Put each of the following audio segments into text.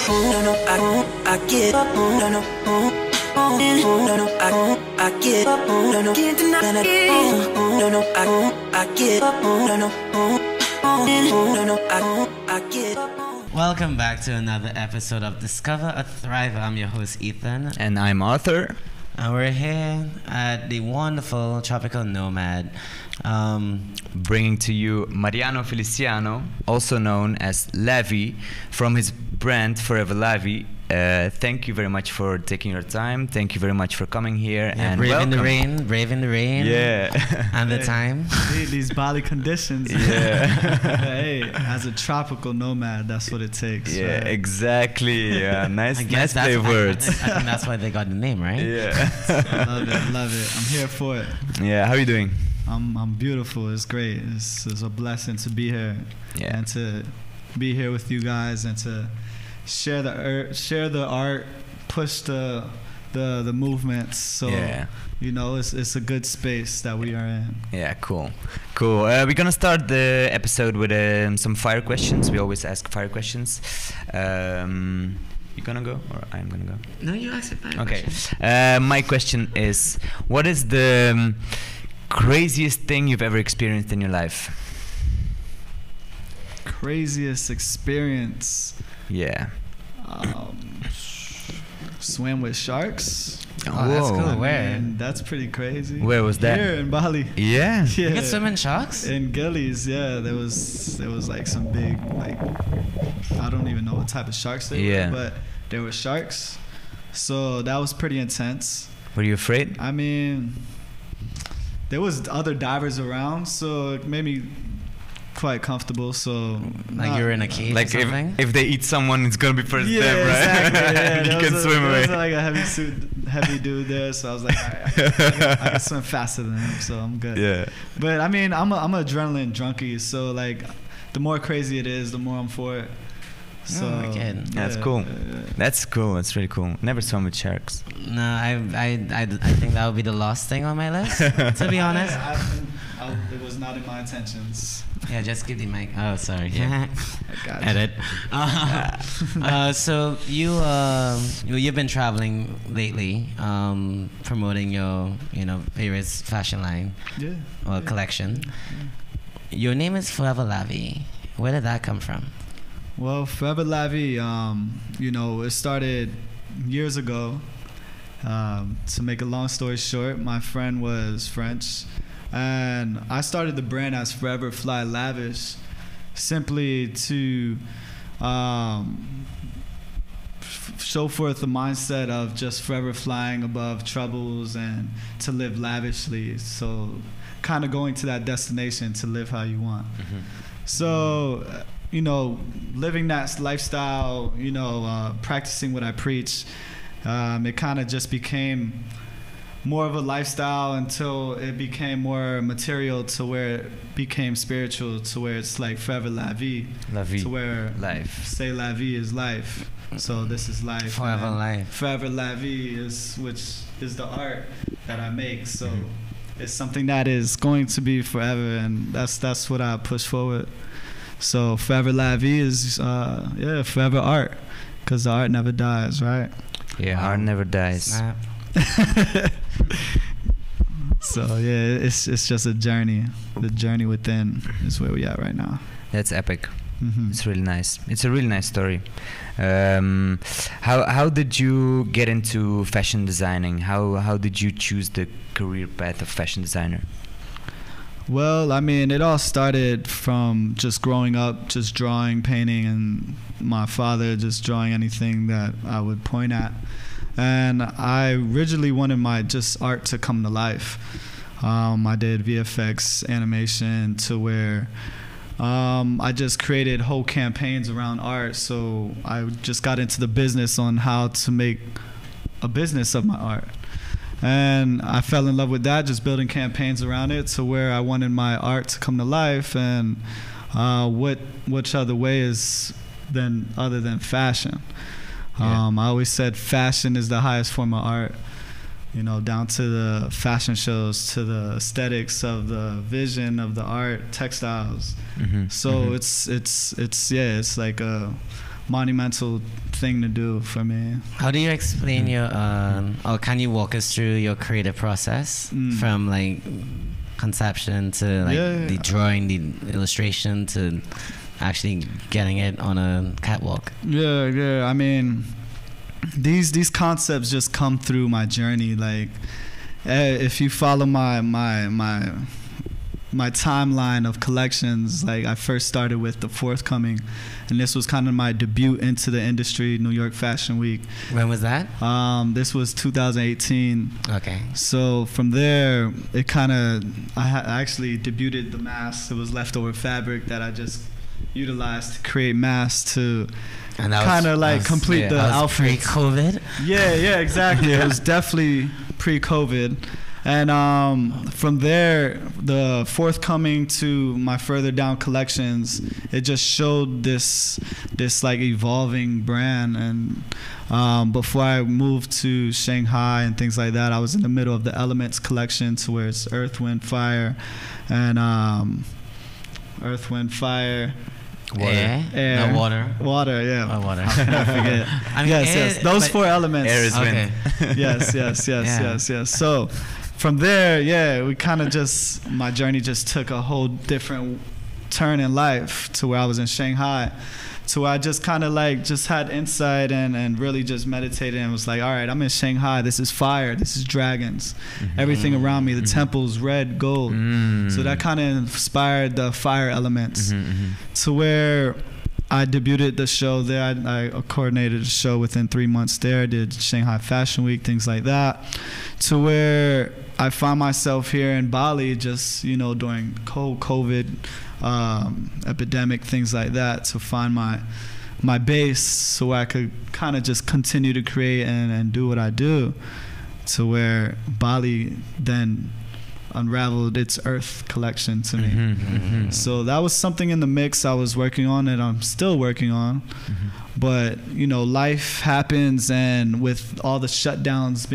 Welcome back to another episode of Discover a Thrive. I'm your host Ethan. And I'm Arthur. And we're here at the wonderful Tropical Nomad. Bringing to you Mariano Feliciano, also known as Lavi, from his brand Forever Lavi. Thank you very much for taking your time. Thank you very much for coming here. Yeah, and braving welcome. the rain. Yeah. And the time. These Bali conditions. Yeah. Hey, as a tropical nomad, that's what it takes. Yeah, right? Exactly. Yeah, nice play I words. think that's why they got the name, right? Yeah. Love it. I'm here for it. Yeah, how are you doing? I'm beautiful. It's great. It's a blessing to be here. Yeah. And to be here with you guys and to share the art, push the movements. So yeah. you know, it's a good space that we are in. Yeah, cool. We're gonna start the episode with some fire questions. We always ask fire questions. You gonna go or I'm gonna go? No, you ask it. Okay. My question is, what is the craziest thing you've ever experienced in your life? Craziest experience. Yeah. Swam with sharks. Oh, that's cool. Where? And that's pretty crazy. Where was that? Here in Bali. Yeah. You can swim in sharks? In gillies, yeah. There was like some big, like, I don't even know what type of sharks they were, but there were sharks. So that was pretty intense. Were you afraid? I mean, there was other divers around, so it made me quite comfortable. So like you're in a cage like or something? if they eat someone, it's gonna be first yeah, them, right? Exactly, yeah. You can swim away. There was like a heavy dude there, so I was like, all right, I can swim faster than him, so I'm good. Yeah. But I mean, I'm an adrenaline junkie, so like, the more crazy it is, the more I'm for it. So that's cool. That's cool. That's really cool. Never swum with sharks. No, I think that would be the last thing on my list. To be honest, it was not in my intentions. Yeah, just give the mic. Oh, sorry. Yeah. I got Edit. So you've been traveling lately, promoting your favorite fashion line, collection. Yeah. Your name is Forever Lavi. Where did that come from? Well, Forever Lavi, it started years ago. To make a long story short, my friend was French, and I started the brand as Forever Fly Lavish, simply to show forth the mindset of just forever flying above troubles and to live lavishly. So kind of going to that destination to live how you want. Mm-hmm. So, living that lifestyle, practicing what I preach, it kind of just became more of a lifestyle until it became more material, to where it became spiritual, to where it's like Forever La Vie, to where life. Say La Vie is life. So this is life. Forever life. Forever La Vie which is the art that I make. So it's something that is going to be forever, and that's what I push forward. So Forever La Vie is forever art, because the art never dies, right? Yeah, art never dies. Snap. So yeah, it's just a journey. The journey within is where we at right now. That's epic. Mm-hmm. It's really nice. It's a really nice story. How did you get into fashion designing? How did you choose the career path of fashion designer? Well, I mean, it all started from just growing up, just drawing, painting, and my father just drawing anything that I would point at. And I originally wanted my just art to come to life. I did VFX animation, to where I just created whole campaigns around art. So I just got into the business on how to make a business of my art. And I fell in love with that, just building campaigns around it, to where I wanted my art to come to life. And which other way is other than fashion? I always said fashion is the highest form of art, down to the fashion shows, to the aesthetics of the vision of the art, textiles. Mm-hmm. So it's like a monumental thing to do for me. How do you explain your, or can you walk us through your creative process from like conception to like the drawing, the illustration to actually getting it on a catwalk? Yeah. I mean, these concepts just come through my journey. Like, if you follow my timeline of collections, like I first started with the Forthcoming, and this was kind of my debut into the industry, New York Fashion Week. When was that? This was 2018. Okay. So from there, it kind of, I actually debuted the mask. It was leftover fabric that I just utilized to create masks to kind of like complete the outfit. Pre-COVID? Yeah, exactly. It was definitely pre-COVID. And from there, the Forthcoming to my further down collections, it just showed this like evolving brand. And before I moved to Shanghai and things like that, I was in the middle of the Elements collection, to where it's Earth, Wind, Fire, and Earth, Wind, Fire. Water. Air. No, water. Water, yeah. Oh, water. I forget. I mean, yes. Those four elements. Air is wind. Yes. So from there, we kind of just, my journey just took a whole different turn in life, to where I was in Shanghai, to where I just kind of like just had insight and really just meditated and was like, all right, I'm in Shanghai. This is fire. This is dragons. Everything around me, the temple's red, gold. So that kind of inspired the fire elements, to where I debuted the show there. I coordinated the show within 3 months there. Did Shanghai Fashion Week, things like that, to where I found myself here in Bali, just during COVID epidemic, things like that, to find my base, so I could kind of just continue to create and do what I do, to where Bali then unraveled its Earth collection to me. So that was something in the mix I was working on, and I'm still working on. But life happens, and with all the shutdowns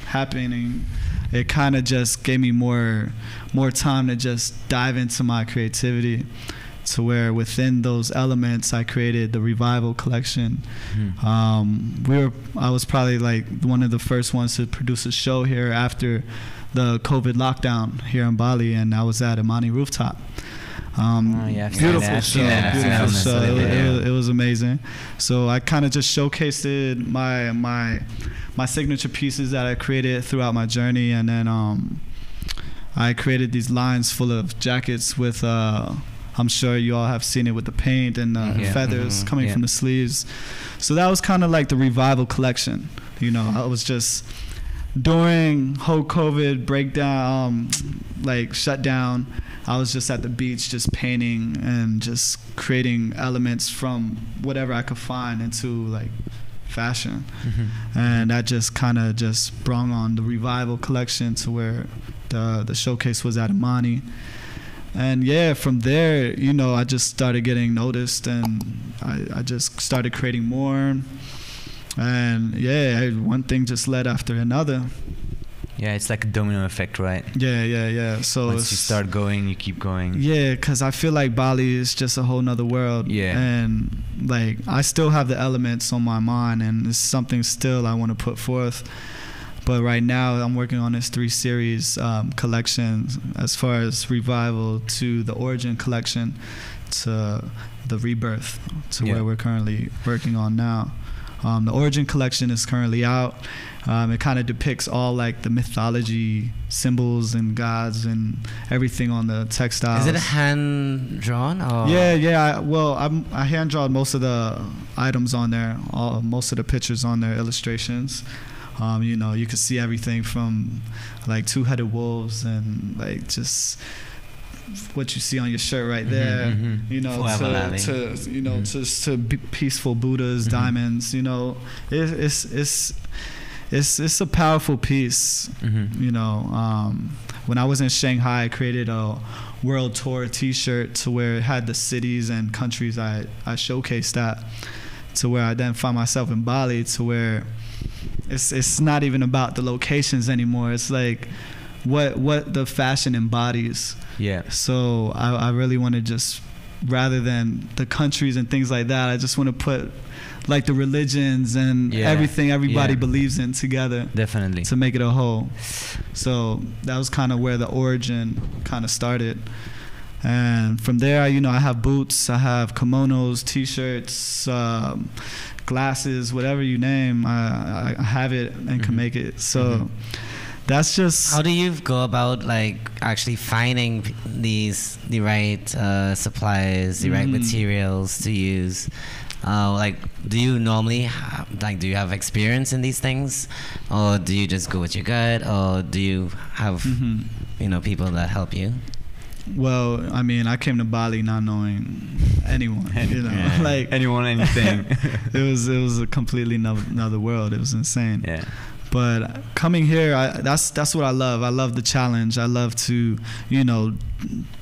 happening, it kind of just gave me more time to just dive into my creativity, to where within those elements I created the Revival collection. I was probably like one of the first ones to produce a show here after the COVID lockdown here in Bali, and I was at Imani Rooftop. Beautiful show. It was amazing. So I kind of just showcased my signature pieces that I created throughout my journey, and then I created these lines full of jackets with I'm sure you all have seen it, with the paint and the feathers coming from the sleeves. So that was kind of like the Revival collection. I was just, during whole COVID breakdown, like shutdown, I was just at the beach just painting and just creating elements from whatever I could find into like fashion. And that just kind of just brought on the Revival collection, to where the showcase was at Imani. And from there, I just started getting noticed, and I just started creating more. And one thing just led after another. Yeah, it's like a domino effect, right? Yeah. So once you start going, you keep going. Yeah, because I feel like Bali is just a whole nother world. Yeah. And like, I still have the elements on my mind, and it's something still I want to put forth. But right now, I'm working on this 3-series collection, as far as Revival to the Origin collection to the Rebirth, to where we're currently working on now. The Origin collection is currently out. It kind of depicts all like the mythology symbols and gods and everything on the textiles. Is it hand drawn? Or? Yeah. I hand drawn most of the items on there, most of the pictures on there, illustrations. You can see everything from like 2-headed wolves and like just what you see on your shirt right there, to peaceful Buddhas, diamonds. It's a powerful piece. When I was in Shanghai, I created a world tour T-shirt, to where it had the cities and countries I showcased at, to where I then found myself in Bali, to where it's not even about the locations anymore. It's like what the fashion embodies. Yeah. So I really want to just rather than the countries and things like that. I just want to put like the religions and everything everybody believes in together. Definitely. To make it a whole. So that was kind of where the origin kind of started. And from there, I have boots, I have kimonos, t-shirts, glasses, whatever you name, I have it and can make it. So that's just... How do you go about like actually finding the right supplies, the right materials to use? Like, do you normally do you have experience in these things, or do you just go with your gut, or do you have people that help you? Well, I mean, I came to Bali not knowing anyone, like anyone, anything. it was a completely another world. It was insane. Yeah. But coming here, that's what I love. I love the challenge. I love to,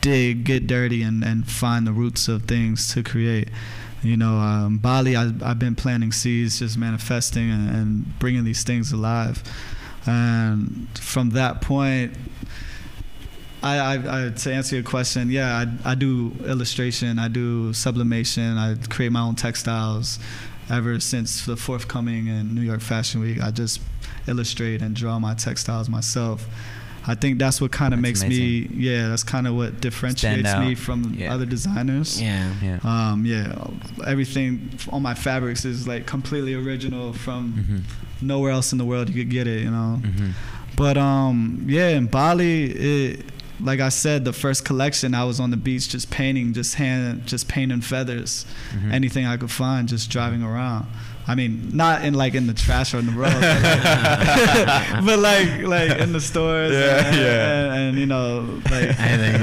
dig, get dirty, and find the roots of things to create. Bali, I've been planting seeds, just manifesting and bringing these things alive. And from that point, I to answer your question, I do illustration, I do sublimation, I create my own textiles. Ever since the forthcoming in New York Fashion Week, I just illustrate and draw my textiles myself. I think that's what kind of makes amazing. that's kind of what differentiates me from other designers. Everything on my fabrics is like completely original from nowhere else in the world you could get it, But in Bali, like I said, the first collection, I was on the beach just painting, just painting feathers, anything I could find, just driving around. I mean, not in the trash or in the road, but like in the stores and like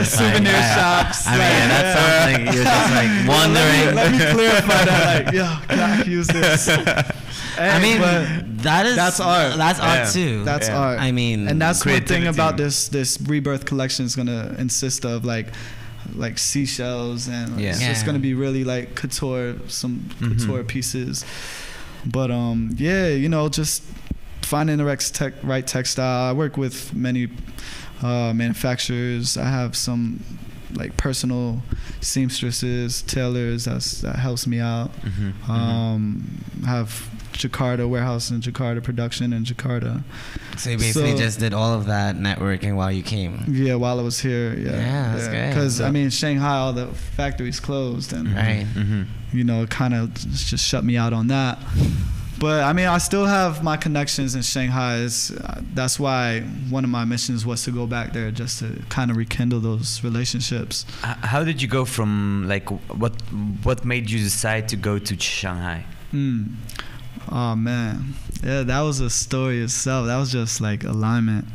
souvenir shops. I mean, that's something you're just like wondering. Let me clarify that. Can I use this? I mean, that's art. That's art too. That's art. I mean, and that's one thing about this Rebirth collection is gonna insist of like seashells, and it's just gonna be really like couture pieces. But just finding the right textile. I work with many manufacturers. I have some like personal seamstresses, tailors that helps me out. I have Jakarta warehouse in Jakarta, production in Jakarta. So you basically just did all of that networking while you came. Yeah, while I was here. Yeah, that's great. Because I mean, Shanghai, all the factories closed, and it kind of just shut me out on that. But I mean, I still have my connections in Shanghai. That's why one of my missions was to go back there, just to kind of rekindle those relationships. How did you go from what made you decide to go to Shanghai? Oh man, that was a story itself. That was just like alignment.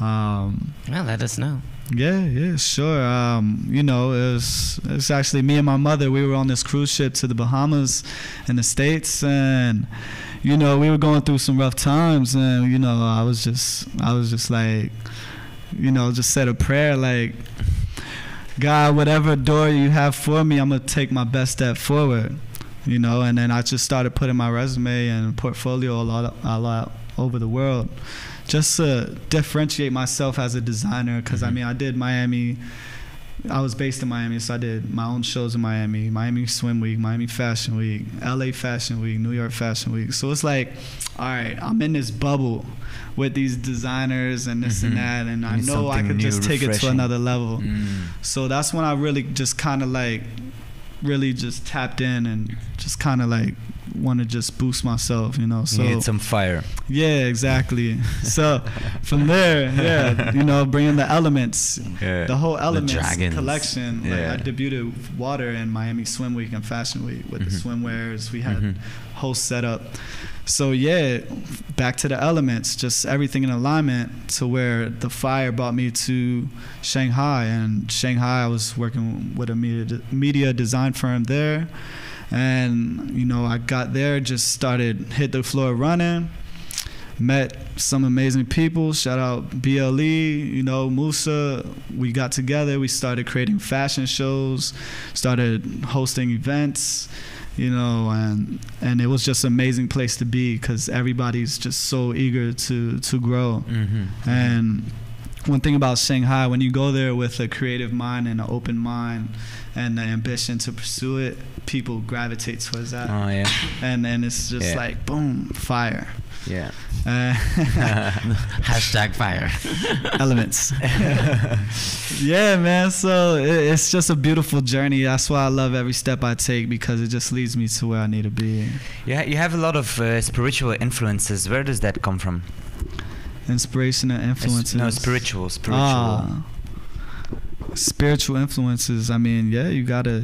Well, let us know. Yeah, sure. It's actually me and my mother. We were on this cruise ship to the Bahamas in the States, and we were going through some rough times, and I was just like, just said a prayer like, God, whatever door you have for me, I'm gonna take my best step forward. And then I just started putting my resume and portfolio a lot over the world, just to differentiate myself as a designer. Because I mean, I did Miami. I was based in Miami, so I did my own shows in Miami, Miami Swim Week, Miami Fashion Week, LA Fashion Week, New York Fashion Week. So it's like, all right, I'm in this bubble with these designers and this and that, and I know I could just take it to another level. So that's when I really just kind of like really just tapped in and just kind of like want to just boost myself, so you need some fire. Yeah, exactly. So from there, bringing the elements, the whole elements collection. Like I debuted water in Miami Swim Week and Fashion Week with the swimwears. We had whole setup. So back to the elements, just everything in alignment, to where the fire brought me to Shanghai. And Shanghai, I was working with a media design firm there. And, I got there, hit the floor running, met some amazing people. Shout out BLE, Musa. We got together, we started creating fashion shows, started hosting events. And it was just an amazing place to be, because everybody's just so eager to grow. And one thing about Shanghai, when you go there with a creative mind and an open mind and the ambition to pursue it, people gravitate towards that. Oh yeah. And it's just like boom, fire. Yeah. Hashtag fire. Elements. Yeah, man. So it's just a beautiful journey. That's why I love every step I take, because it just leads me to where I need to be. Yeah, you have a lot of spiritual influences. Where does that come from? Inspiration and influences. No, spiritual. Spiritual influences. I mean, yeah, you gotta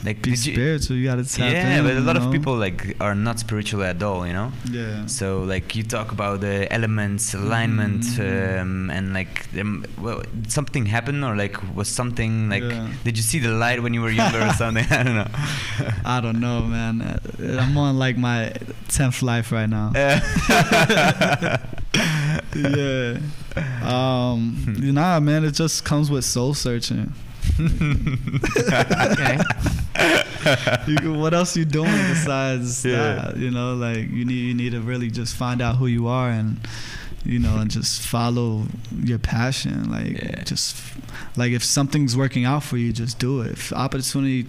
like, be spiritual. You gotta tap in. Yeah, but a lot of people like are not spiritual at all, you know. Yeah. So like you talk about the elements, alignment, and like well, something happened, or like was something like did you see the light when you were younger or something? I don't know. I don't know, man. I'm on like my 10th life right now. Yeah. Nah, man, it just comes with soul searching. Okay. What else you doing besides that? You know, like you need to really just find out who you are, and you know, and just follow your passion. Like just like if something's working out for you, just do it. If opportunity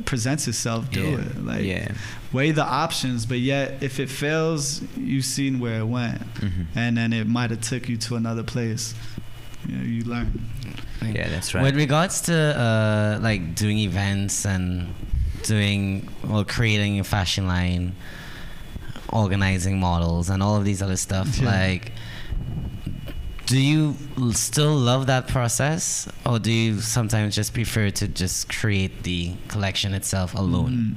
presents itself, do it. Like weigh the options, but yet if it fails, you've seen where it went, and then it might have took you to another place. You know, you learn. Yeah, that's right. With regards to like doing events and creating a fashion line, organizing models and all of these other stuff, like, do you still love that process, or do you sometimes just prefer to just create the collection itself alone?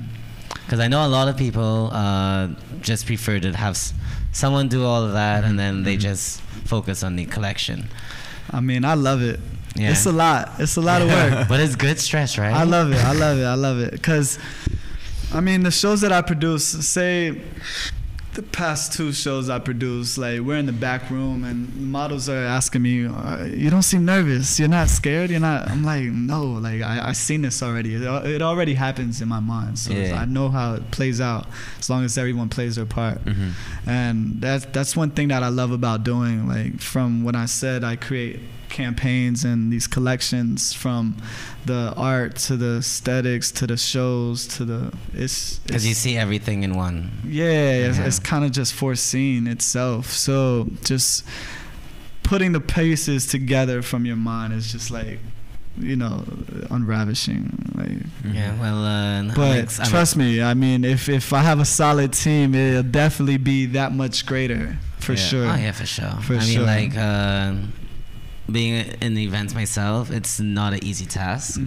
Because I know a lot of people just prefer to have someone do all of that, and then they just focus on the collection. I mean, I love it. Yeah. It's a lot of work. But it's good stress, right? I love it. Because, I mean, the shows that I produce, say the past 2 shows I produced, like we're in the back room and models are asking me, you don't seem nervous, you're not scared, you're not. I'm like, no, like I've seen this already. It already happens in my mind, so I know how it plays out as long as everyone plays their part. And that's one thing that I love about doing, like from when I said I create campaigns and these collections, from the art to the aesthetics to the shows to the because you see everything in one. It's kind of just foreseen itself, so just putting the pieces together from your mind is just like, you know, unravishing. Like, but trust me, I mean, if I have a solid team, it'll definitely be that much greater for sure. Oh yeah, for sure. I mean, like being in the events myself, it's not an easy task.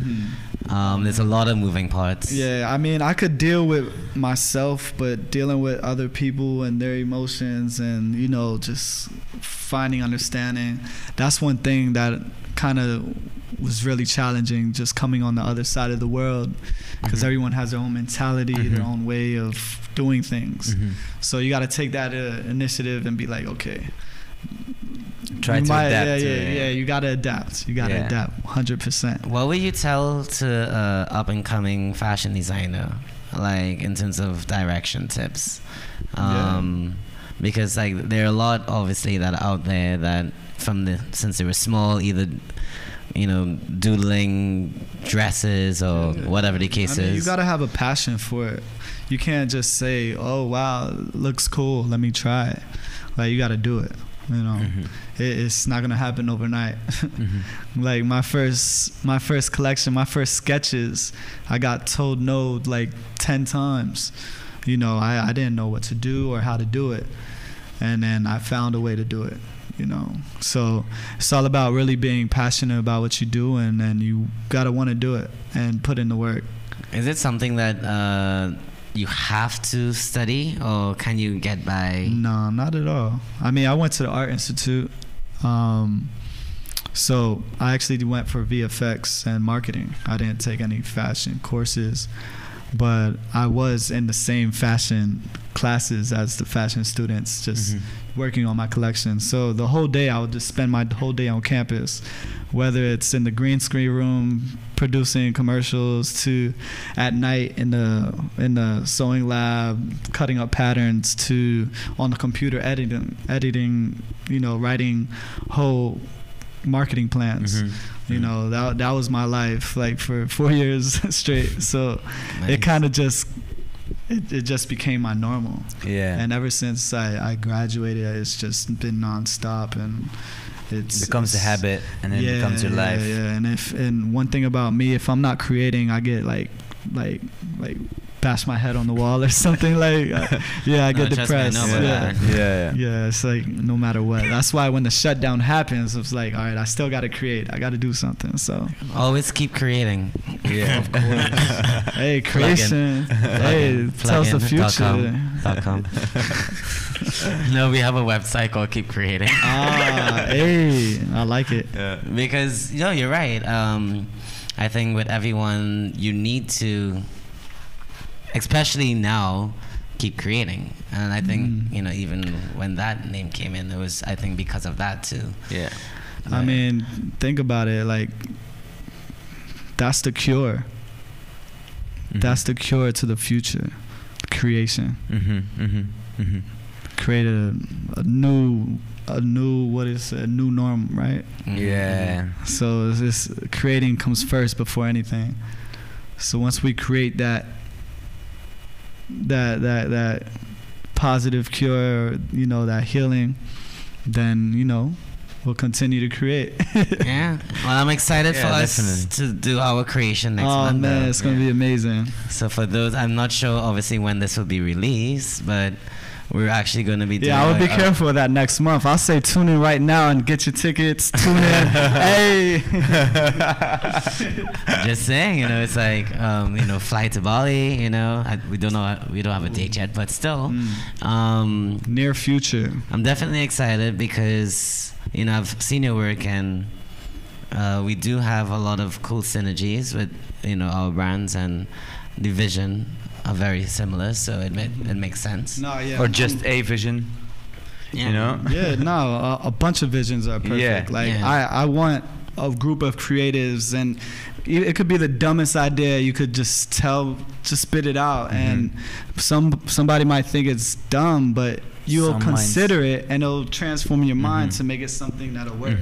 There's a lot of moving parts. I mean, I could deal with myself, but dealing with other people and their emotions, and you know, just finding understanding, that's one thing that kind of was really challenging, just coming on the other side of the world, because everyone has their own mentality, their own way of doing things. So you got to take that initiative and be like, okay, try to adapt. You gotta adapt. You gotta adapt 100%. What would you tell to up and coming fashion designer, like in terms of direction tips? Because like there are a lot obviously that are out there that since they were small, either you know, doodling dresses or whatever the case is. You gotta have a passion for it. You can't just say, oh wow, it looks cool, let me try it. Like, you gotta do it. You know, it's not gonna happen overnight. Like my first collection, my first sketches, I got told no like 10 times. You know, I didn't know what to do or how to do it, and then I found a way to do it. You know, so it's all about really being passionate about what you do, and then you gotta want to do it and put in the work. Is it something that you have to study, or can you get by? No, not at all. I mean, I went to the Art Institute, so I actually went for VFX and marketing. I didn't take any fashion courses, but I was in the same fashion classes as the fashion students, just working on my collection. So the whole day I would just spend my whole day on campus, whether it's in the green screen room producing commercials, to at night in the sewing lab cutting up patterns, to on the computer editing, you know, writing whole marketing plans. You know, that was my life, like, for 4 years straight. So nice. It kind of just it just became my normal. Yeah. And ever since I graduated, it's just been nonstop, and it becomes a habit, and then it becomes your life. Yeah. And one thing about me, if I'm not creating, I get like bash my head on the wall or something, like I get depressed. Yeah, it's like no matter what. That's why when the shutdown happens, it's like, all right, I still got to create. I got to do something. So always keep creating. Yeah, of course. Hey, creation. Hey, tell us the future. .com. No, we have a website called Keep Creating. Hey, I like it. Yeah. Because you're right. I think with everyone, you need to, especially now, keep creating. And I think, even when that name came in, it was, I think, because of that too. Yeah. I mean, think about it. Like, that's the cure. That's the cure to the future. Creation. Create a new norm, right? Yeah. So this creating comes first before anything. So once we create that positive cure, that healing, then we'll continue to create. Yeah. Well, I'm excited for us to do our creation next month. Oh man, it's gonna be amazing. So for those, I'm not sure obviously when this will be released, but we're actually going to be doing... Yeah, I would be careful of that next month. I'll say tune in right now and get your tickets. Tune in. Hey. Just saying, it's like, fly to Bali, we don't have a date yet, but still. Near future. I'm definitely excited because, I've seen your work, and we do have a lot of cool synergies with, our brands, and the vision are very similar, so it makes sense. No, yeah. Or just a vision, Yeah, no, a bunch of visions are perfect. Yeah. I want a group of creatives, and it could be the dumbest idea. You could just spit it out, and somebody might think it's dumb, but you'll consider it, and it'll transform your mind to make it something that'll work.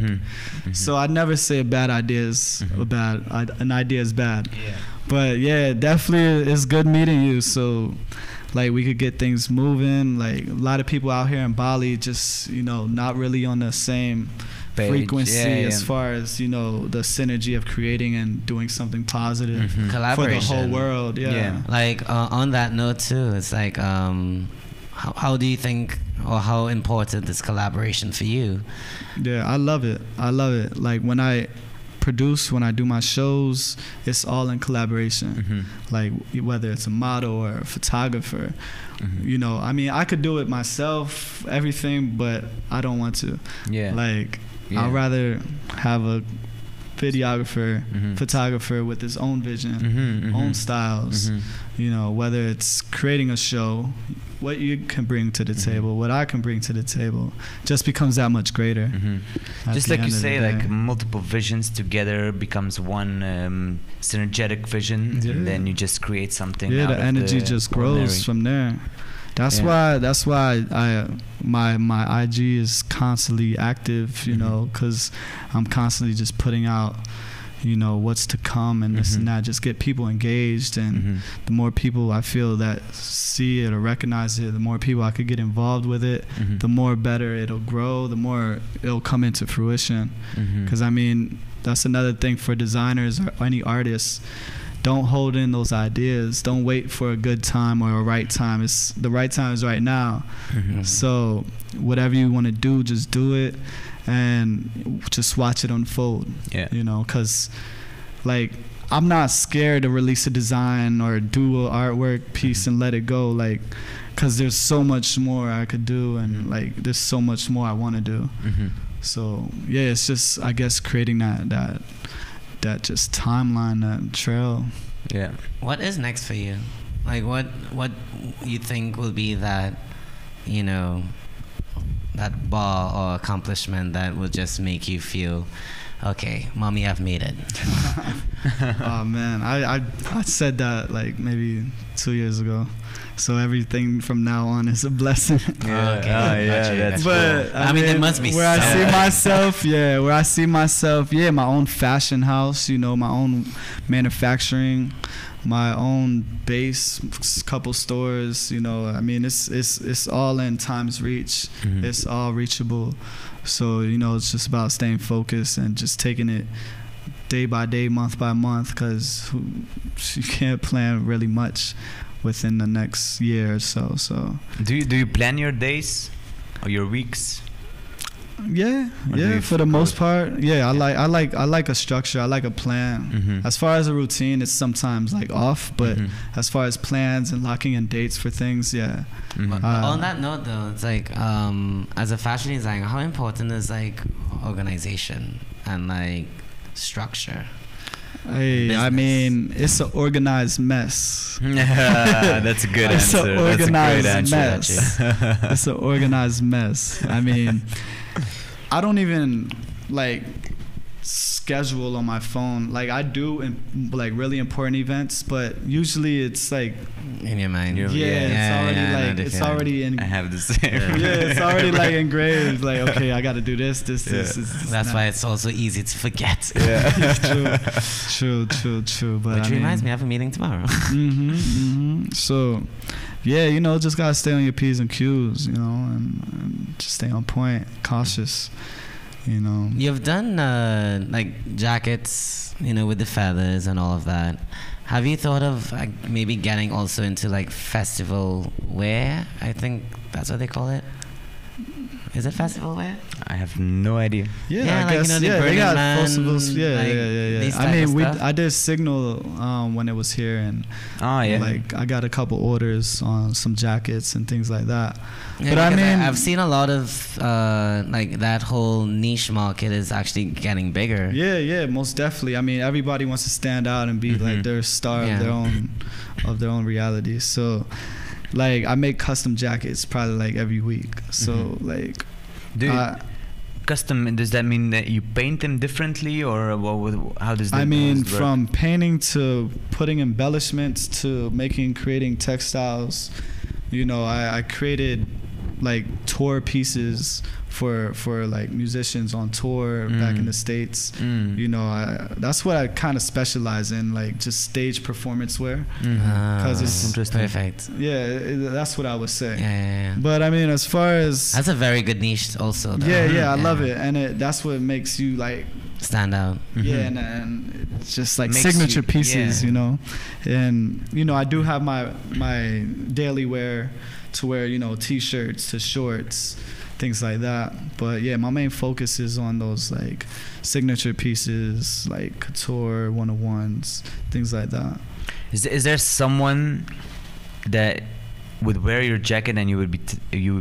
So I'd never say a bad idea is an idea is bad. Yeah. But yeah, definitely it's good meeting you. So like we could get things moving. Like a lot of people out here in Bali just, not really on the same frequency as far as, the synergy of creating and doing something positive for the whole world. Yeah. Like on that note too, it's like how do you think, or how important is collaboration for you? Yeah, I love it. Like when I do my shows, it's all in collaboration. Like whether it's a model or a photographer, I could do it myself, everything, but I don't want to. I'd rather have a videographer, photographer with his own vision, own styles, whether it's creating a show, what you can bring to the table, what I can bring to the table, just becomes that much greater. Just like you say, like multiple visions together becomes one synergetic vision, and then you just create something. Yeah, the energy just grows from there. That's why my IG is constantly active, because I'm constantly just putting out, what's to come and this and that, just get people engaged, and the more people I feel that see it or recognize it, the more people I could get involved with it, the more better it'll grow, the more it'll come into fruition. Because that's another thing for designers or any artists. Don't hold in those ideas. Don't wait for a good time or a right time. The right time is right now. So whatever you want to do, just do it, and just watch it unfold. Because like I'm not scared to release a design or do an artwork piece and let it go, like, because there's so much more I could do, and like there's so much more I want to do. So yeah, it's just, I guess, creating that just timeline, that trail. What is next for you? Like what you think will be that, you know, that bar or accomplishment that will just make you feel, okay, mommy, I've made it. Oh man, I said that like maybe 2 years ago. So everything from now on is a blessing. Yeah, Okay. that's But cool. I mean, there must be where I something. see myself, my own fashion house, you know, my own manufacturing, my own base, couple stores, you know. I mean, it's all in time's reach. Mhm. It's all reachable. So, you know, it's just about staying focused and just taking it day by day, month by month, because you can't plan really much within the next year or so. So Do you plan your days or your weeks? yeah, Or do you for the most part, yeah. I like a structure. I like a plan. Mhm. As far as a routine, it's sometimes like off, but Mhm. as far as plans and locking in dates for things, yeah. Mhm. On that note, though, it's like as a fashion designer, how important is like organization and like structure? Hey, I Business. mean, it's an organized mess. That's a good It's answer. an organized That's a great answer, mess. actually. It's an organized mess. I mean, I don't even like schedule on my phone. Like I do in like really important events, but usually it's like In your mind. it's already I know like the it's feeling. already in I have the same. yeah, it's already like engraved. Like okay, I got to do this. That's why it's also easy to forget. True. But Which reminds me, I have a meeting tomorrow. So, yeah, you know, just gotta stay on your P's and Q's, you know, and just stay on point, cautious, you know. You've done like jackets, you know, with the feathers and all of that. Have you thought of like maybe getting also into like festival wear? I think that's what they call it. Is it festival wear? I have no idea. Yeah, Yeah, I like, you guess. know, the Yeah, they Burning got Man, festivals. Yeah. these I type mean, of stuff. I did Signal when it was here, and Oh yeah. like I got a couple orders on some jackets and things like that. Yeah, But I because mean, I've seen a lot of like that whole niche market is actually getting bigger. yeah, most definitely. I mean, everybody wants to stand out and be like their star Yeah. of their own reality. So, like, I make custom jackets probably like every week. So, like, Custom, does that mean that you paint them differently, or how does that I mean, how does it work? from painting to putting embellishments to creating textiles, you know, I created like tour pieces for like musicians on tour back in the States. You know, that's what I kind of specialize in, like just stage performance wear. Because it's interesting. Perfect. Yeah, that's what I would say. Yeah. But I mean, as far as That's a very good niche also. Though. I love it, and that's what makes you like Stand out. yeah, and it's just like Makes signature you- pieces, yeah. you know. And you know, I do have my daily wear to wear, you know, t-shirts to shorts, things like that. But yeah, my main focus is on those like signature pieces, like couture 101s, things like that. Is there someone that would wear your jacket and you would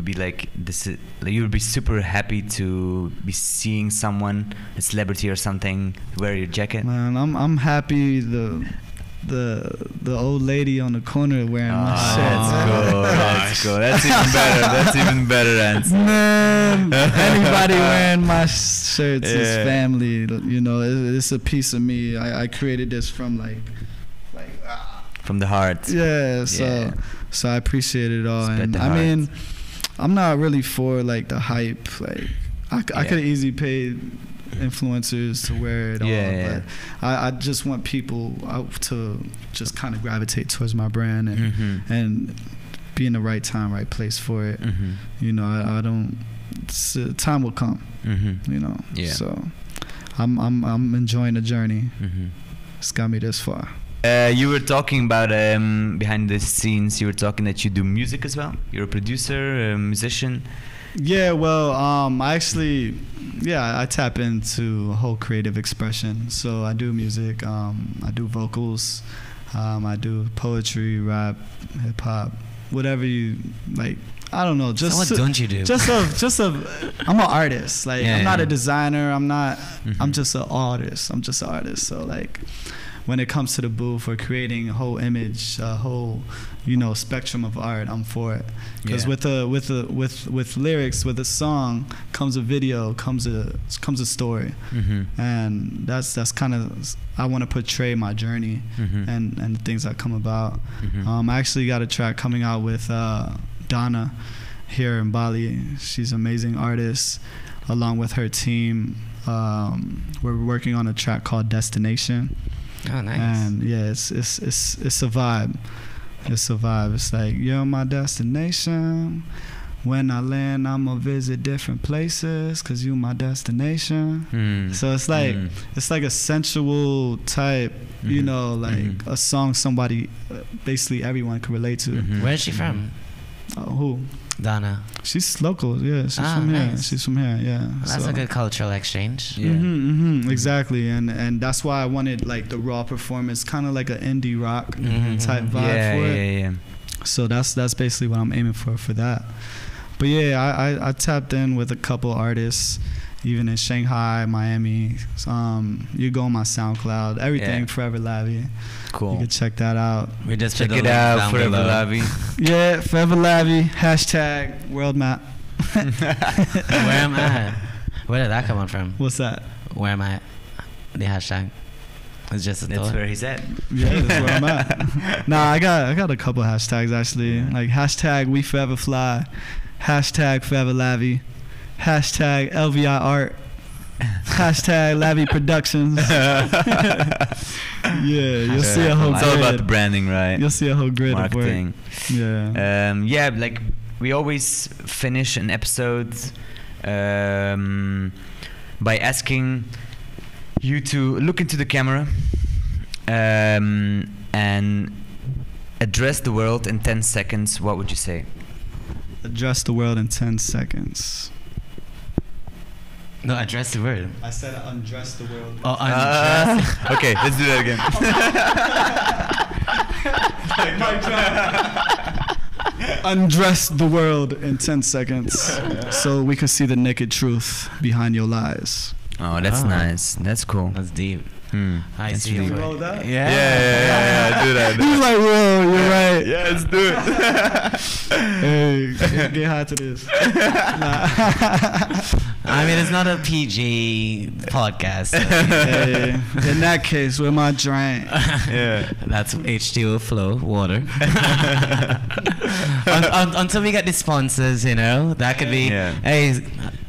be like this? You would be super happy to be seeing someone, a celebrity or something, wear your jacket. Man, I'm happy the old lady on the corner wearing my That's cool. That's even better. That's even better answer. Man, anybody wearing my shirts is family. You know, it's a piece of me. I created this from From the heart. yeah. So I appreciate it all. Spread And the I heart. mean, I'm not really for like the hype. Like I could easily pay influencers to wear it all, but I just want people to just kind of gravitate towards my brand and be in the right time, right place for it. You know, I don't. Time will come. You know. Yeah. So I'm enjoying the journey. It's got me this far. You were talking about behind the scenes. You were talking that you do music as well. You're a producer, a musician. Yeah, well, I actually, I tap into a whole creative expression. So I do music, I do vocals, I do poetry, rap, hip hop, whatever you like. I don't know. Just So what don't you do? I'm an artist. Like Yeah, I'm not yeah. a designer. I'm not. I'm just an artist. So like, when it comes to the booth or creating a whole image, a whole, spectrum of art, I'm for it. Because with lyrics, with a song comes a video, comes a story, and that's kind of, I want to portray my journey and the things that come about. I actually got a track coming out with Donna here in Bali. She's an amazing artist. Along with her team, we're working on a track called Destination. Oh, nice. And yeah, it's a vibe. It's a vibe. It's like, you're my destination. When I land, I'ma visit different places, 'cause you my destination. So it's like a sensual type, a song somebody, basically everyone can relate to. Where is she from? Who? Donna. She's local, yeah. She's from here. Nice. She's from here, yeah. Well, that's a good cultural exchange. Exactly, and that's why I wanted like the raw performance, kind of like an indie rock type vibe for it. Yeah. So that's basically what I'm aiming for that. But yeah, I tapped in with a couple artists, even in Shanghai, Miami. You go on my SoundCloud, everything Forever Lavi. Cool. You can check that out. We just check it out, Forever Lavi. Yeah, Forever Lavi, # world map. Where am I? Where did that come on from? What's that? Where am I at? The hashtag. It's just a That's thought. where he's at. Yeah, that's where I'm at. Nah, I got a couple hashtags actually. Like # We Forever Fly, # Forever Lavi, # LVI Art, # Lavi Productions. You'll see a whole It's grid. all about the branding, right? You'll see a whole grid Marketing. of work. Yeah. Like we always finish an episode by asking you to look into the camera and address the world in 10 seconds. What would you say? Address the world in 10 seconds. No, address the word. I said undress the world. Oh, undress. Okay, let's do that again. Undress the world in 10 seconds so we could see the naked truth behind your lies. Oh, that's nice. That's cool. That's deep. I That's see. really You roll that? Yeah, do that. He's like, whoa, you're right. Yeah, let's do it. Hey, get high to this. I mean, it's not a PG podcast. So. Hey, in that case, where my drink? Yeah. That's H2O flow, water. Until we get the sponsors, that could be, hey,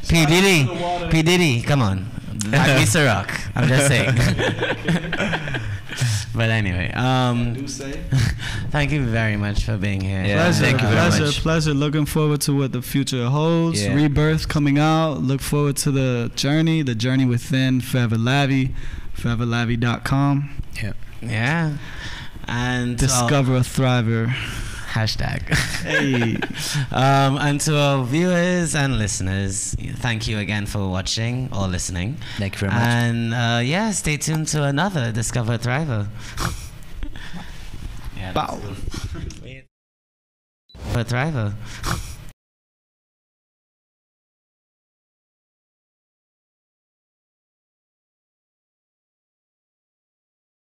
P. Diddy, come on. Like Mr. Rock. I'm just saying. But anyway, thank you very much for being here. Yeah, thank you very much. Pleasure. Looking forward to what the future holds. Yeah. Rebirth coming out. Look forward to the journey within. Forever Lavi, foreverlavi.com. Yeah. And discover a thriver. Hashtag. Hey. And to our viewers and listeners, thank you again for watching or listening. Thank you very much. And stay tuned to another Discover a Thriver. Bow. For Thriver.